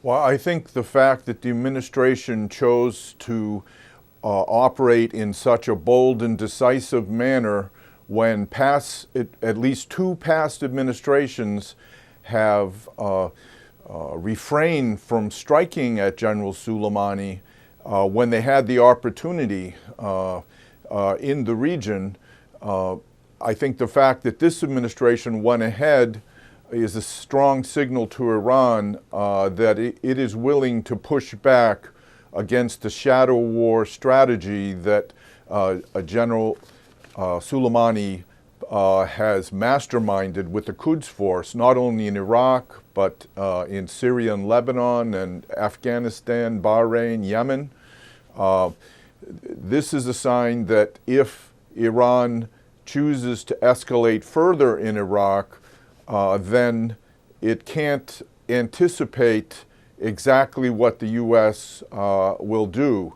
Well, I think the fact that the administration chose to operate in such a bold and decisive manner when at least two past administrations have refrained from striking at General Soleimani when they had the opportunity in the region. I think the fact that this administration went ahead is a strong signal to Iran that it is willing to push back against the shadow war strategy that General Soleimani has masterminded with the Quds Force, not only in Iraq, but in Syria and Lebanon and Afghanistan, Bahrain, Yemen. This is a sign that if Iran chooses to escalate further in Iraq, then it can't anticipate exactly what the U.S. will do.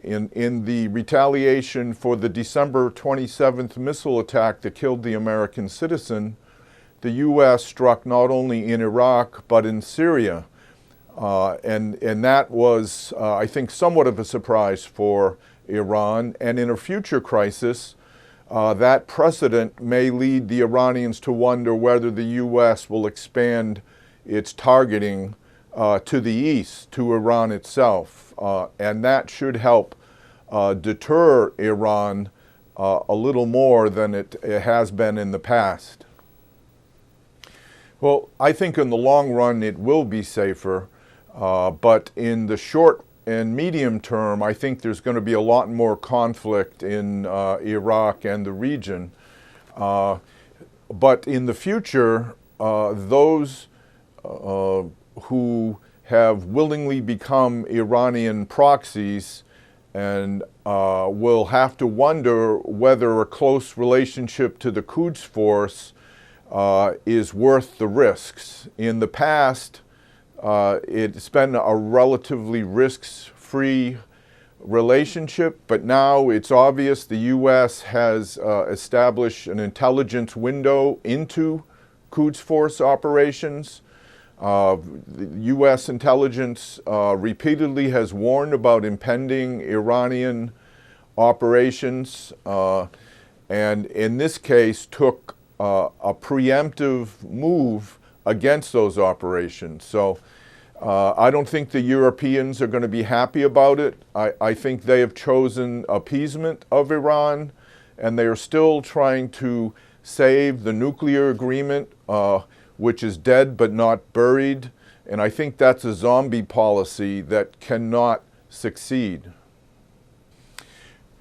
In the retaliation for the December 27th missile attack that killed the American citizen, the U.S. struck not only in Iraq but in Syria. And that was, I think, somewhat of a surprise for Iran. And in a future crisis, that precedent may lead the Iranians to wonder whether the U.S. will expand its targeting to the east, to Iran itself. And that should help deter Iran a little more than it has been in the past. Well, I think in the long run it will be safer, but in the short and medium term, I think there's going to be a lot more conflict in Iraq and the region. But in the future, those who have willingly become Iranian proxies and will have to wonder whether a close relationship to the Quds Force is worth the risks. In the past, it's been a relatively risks-free relationship, but now it's obvious the U.S. has established an intelligence window into Quds Force operations. The U.S. intelligence repeatedly has warned about impending Iranian operations, and in this case took a preemptive move against those operations. So I don't think the Europeans are going to be happy about it. I think they have chosen appeasement of Iran, and they are still trying to save the nuclear agreement, which is dead but not buried. And I think that's a zombie policy that cannot succeed.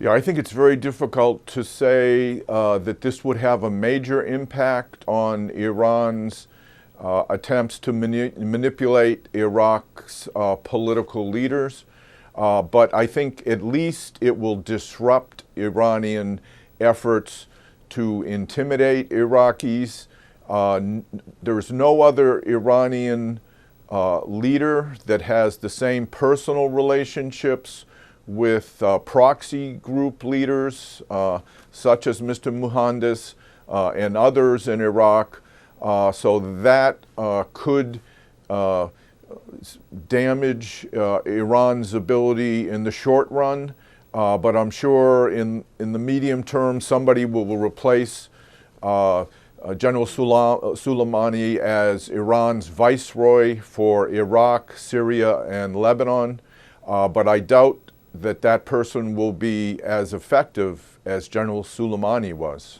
Yeah, I think it's very difficult to say that this would have a major impact on Iran's attempts to manipulate Iraq's political leaders. But I think at least it will disrupt Iranian efforts to intimidate Iraqis. There's no other Iranian leader that has the same personal relationships with proxy group leaders such as Mr. Muhandis and others in Iraq. So that could damage Iran's ability in the short run. But I'm sure in the medium term, somebody will replace General Soleimani as Iran's viceroy for Iraq, Syria, and Lebanon. But I doubt that person will be as effective as General Soleimani was.